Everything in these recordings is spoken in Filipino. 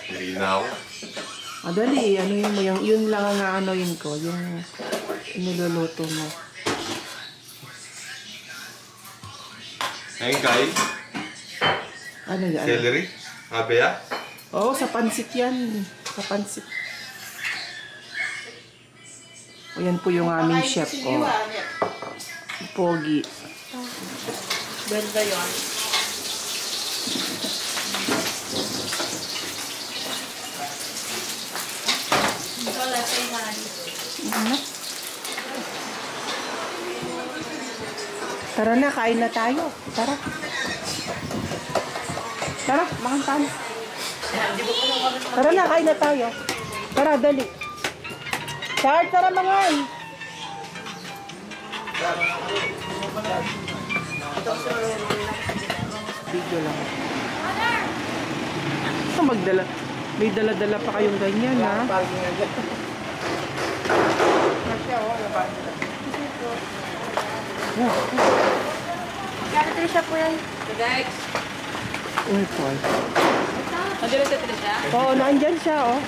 Linaw. Dali, ano yun mo, yun lang ang ano yun ko, yung niluluto mo. Ngayon kay? Ano yan? Celery? Abea? Oo, sa pansit yan. Sa pansit. O yan po yung aming chef ko. Pogi. Ganda yun. Ito, lasay na dito. Tara na, kain na tayo. Tara. Tara, makan tayo. Tara na, kain na tayo. Tara, dali. Char, tara mga ay. Video lang. Ito magdala. May dala-dala pa kayong ganyan, ha? Kaya Trisha po yan. Guys. Uy, Paul. Nandito si Trisha? Oo, naandyan siya, oh.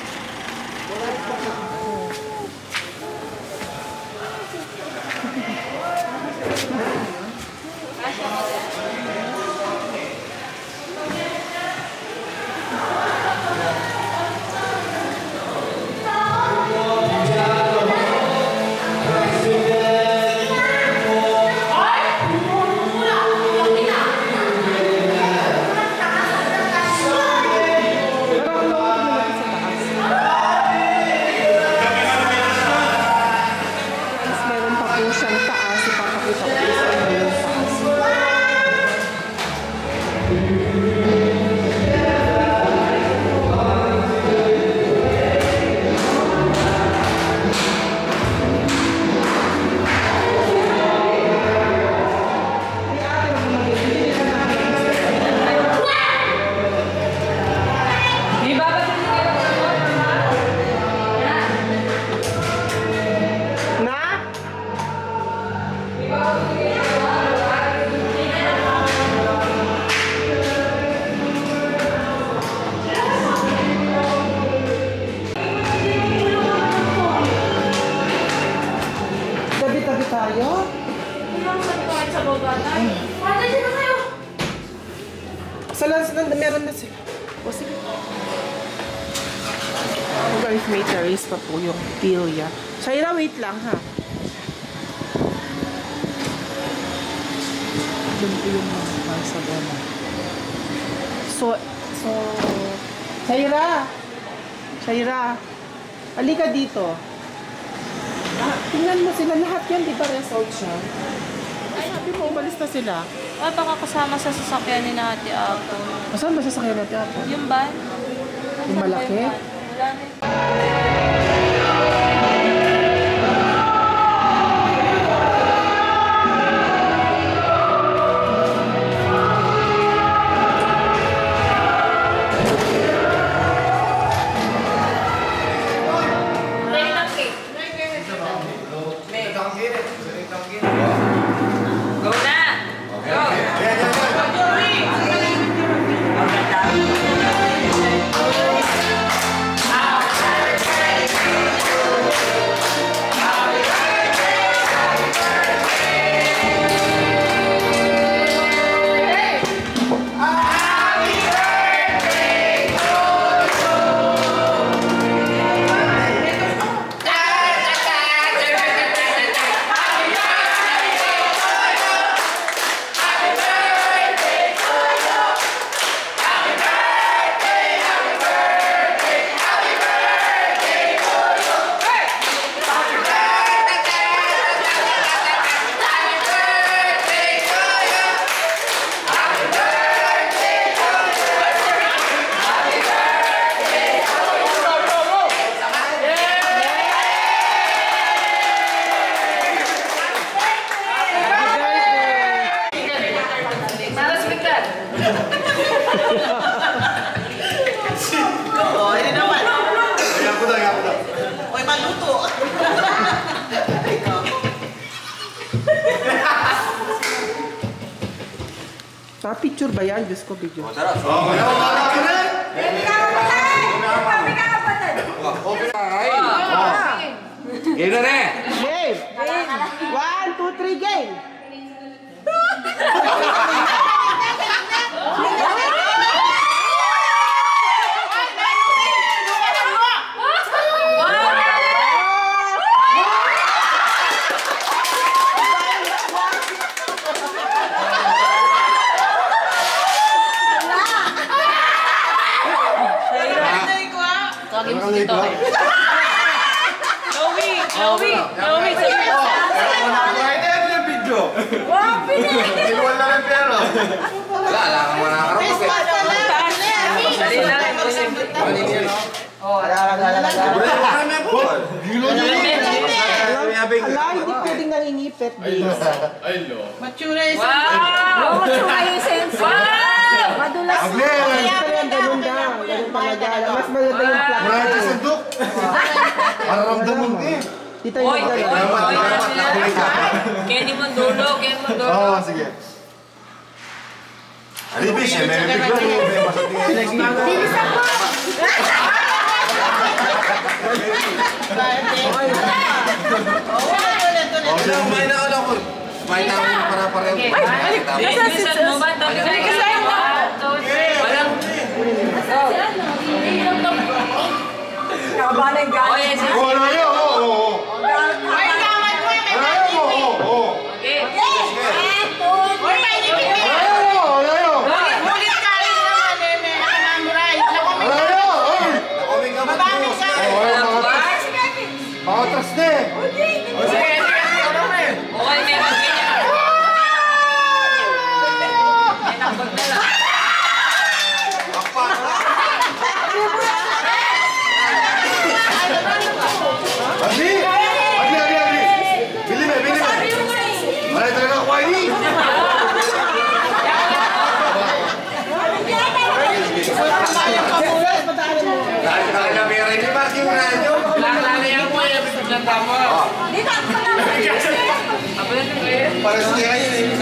Meron na sila. O sige. Guys, may terrace pa po yung pilya. Shaira, wait lang ha. Doon po yung mga sa gana. So, Shaira, halika dito. Tingnan mo sila lahat yan, di ba resort siya? Ay, sabi mo, umalis na sila. Ay, baka kasama sa sasakyan ni Ate Apo. Saan ba sasakyan natin ako? Yung van? Yung malaki? Wala na. Picture ba yan? Diyos ko, video. Sarap. Game na rin! Game! 1, 2, 3, game! Ala, hindi pwedeng nangingipit. Matura yung sense. Wow! Matura yung sense. Wow! Madulas. Ganun daw. Ganun talaga. Mas maganda yung plak. Marami sa sandok. Para ramdaman mo eh. Dito yung magdala. Candy Mondulo. Oo, sige. Alibis eh, may biglang eh. May masatingin. Bilisan mo! Kumain na ako ako. Kumain na ako para pareho. Bilisan mo ba? Bilisan mo! Walang... Nakabahan yung gano'n. Oo, ano yun? Oo. Ay, gawad mo! Oo. Okay. Mulit ka rin naman eh. May namuray. Nakoming ka ba? Makatras na eh. Okay, may mag-ganyan. May nakagdala. Adi! Bili me. Maray talaga ako ini. Dahil talaga may rin yung parking na nyo. Lalayan mo eh. Biglang tama. Dito ako lang. Para sa kaya yun eh.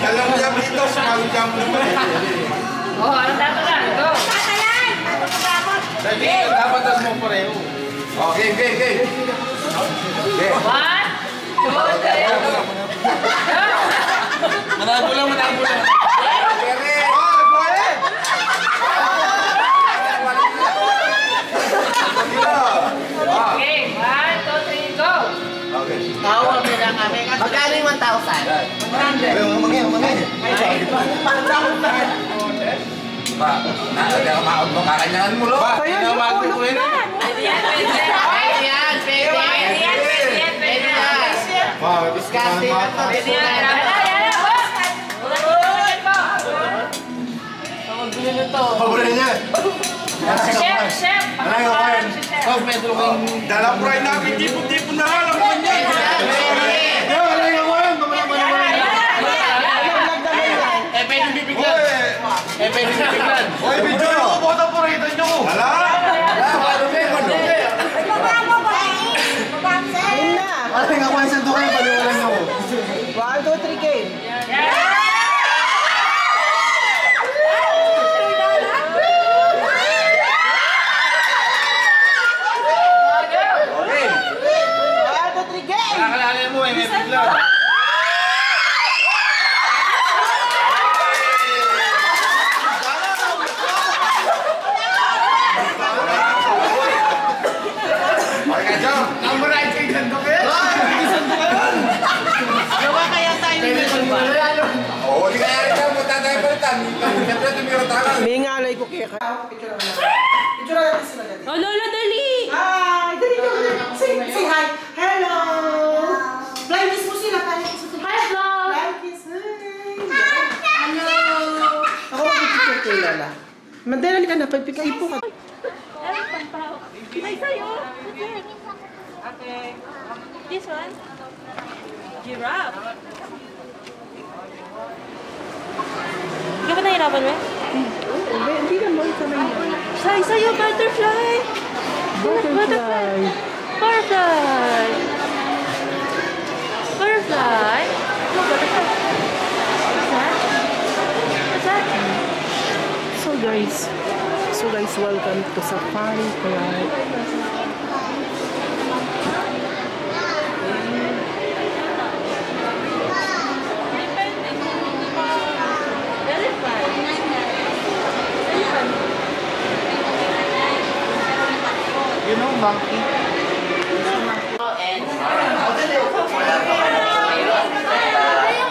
Alam mo yan dito, sumagot yan mo naman. Oh, anong tatalan? Go! Tatalan! Dapat mo pareho. Okay. One, two, three. Managulang. Okay, one, two, three, go! Tawag nila kami. Magkano yung 1,000? 100. Ba, nakakamaot mo, kakanyahan mo, lo. Kaya yung ulo na. Pwede yan. Diskarte na to. Pwede yan. Paborito niya. Chef! Aray, okay. Dalam pray namin, tipon-tipon na lang. Pwede bibigyan. Oy, video nyo ko, bota po rito nyo ko. Hala! Ayun na. Aray nga ko yung sandukan, paliwalan nyo ko. 1, 2, 3, game. Okay. 1, 2, 3, game. Nakakalala mo, may bigla. May ngalay ko kaya. Picture natin sila dali. Oh, Lola, dali! Hi! Dali ka muna. Say hi. Hello! Fly kiss mo sila. Fly kiss mo sila. Hi, vlog! Fly kiss. Hi! Hello! Ako mag-picture kay Lola. Mandala ka na. Pagpika ipo ka. Ay, sa'yo! Okay. This one? Giraffe. Hindi ka ba nahirapan mo? Hindi naman sa may Sa'yo, butterfly! butterfly. Butterfly! Butterfly? No, butterfly. What's that? What's that? So guys, welcome to Safari Club. You know, monkey. And wala pa man po ngayon.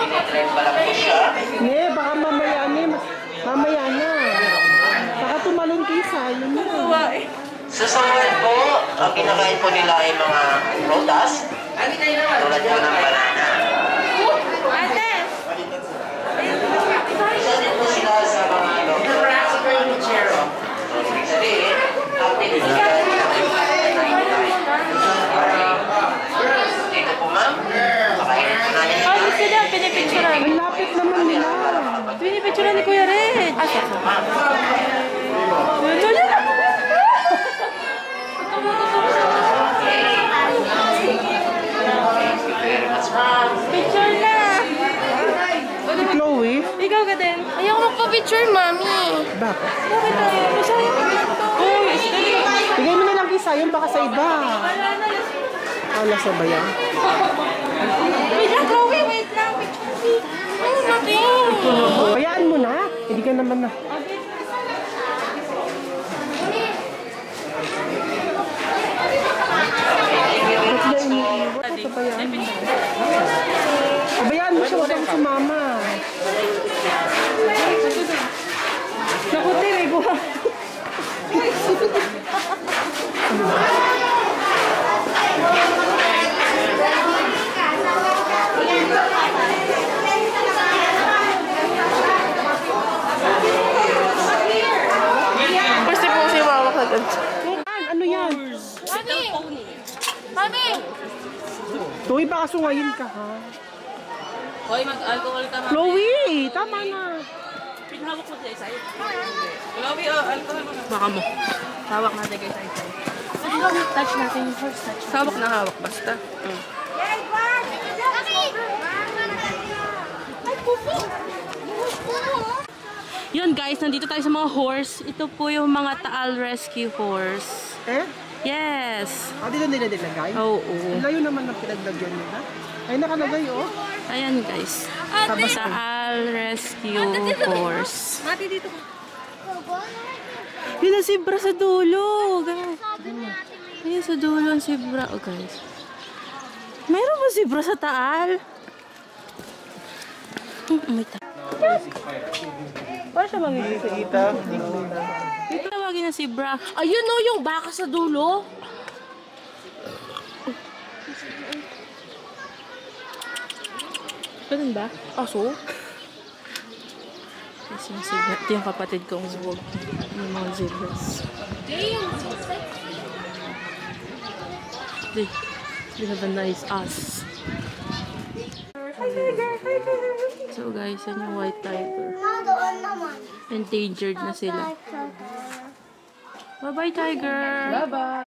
Tinitrend pa lang po siya. Ne, baka mamaya na. Mamaya na. Baka tumalon kayo sa yun na. Susunod po, ang kinakain po nila ay mga prutas. Tulad po ng banana. Isa din po sila sa mga ibig sabihin, active sila. Dito po ma'am, pakainin po namin nila. Oh, sila, pinipicturean. Ang lapit naman nila. Pinipicturean ni Kuya Red. Ah, siya. Picture na! Si Chloe? Ikaw ka din. Ayaw magpa-picture, mami. Bakit? Bakit tayo? Masaya ka lang to. Uy, Bigay mo na lang kisa yun, baka sa iba. Wala sa bayan. wait lang, Chloe. Wait lang. Ano natin? Bayaan mo na. Hindi ka naman na. Bayaan mo siya, huwag kang sumama. Nakuti, may buha. Pwede po siya mawak agad. Ano yan? Mami! Mami! Chloe, baka sungayin ka ha. Hoy, mag-alcohol ka, mami. Chloe, tama na. Pinahawak mo sa isa-isa. Chloe, alcohol mo na. Baka mo. Hawak natin kayo sa isa. Touch natin yung first touch. Hawak na hawak, basta. Yun guys, nandito tayo sa mga horse. Ito po yung mga Taal Rescue Horse. Eh? Yes! Dito nila nilagay? Oo. Layo naman ng pinaglagyan nila. Ay, nakalagay oh. Ayan guys. Taal Rescue Horse. Mati dito. Yun ang zebra sa dulo. Guys. Ayan sa dulo ang zebra. Oh guys. Mayroon ba zebra sa Taal? May Taal. Paano siya magiging sa ita? Dito tawagin na zebra. Ayun o, yung baka sa dulo. Ganun ba? Aso? Kasi yung zebra. Ito yung kapatid kong zebra. Yung mga zebras. They have a nice ass. Hi, tiger! Hi, tiger! So guys, yan yung white tiger. Endangered na sila. Bye-bye, tiger! Bye-bye!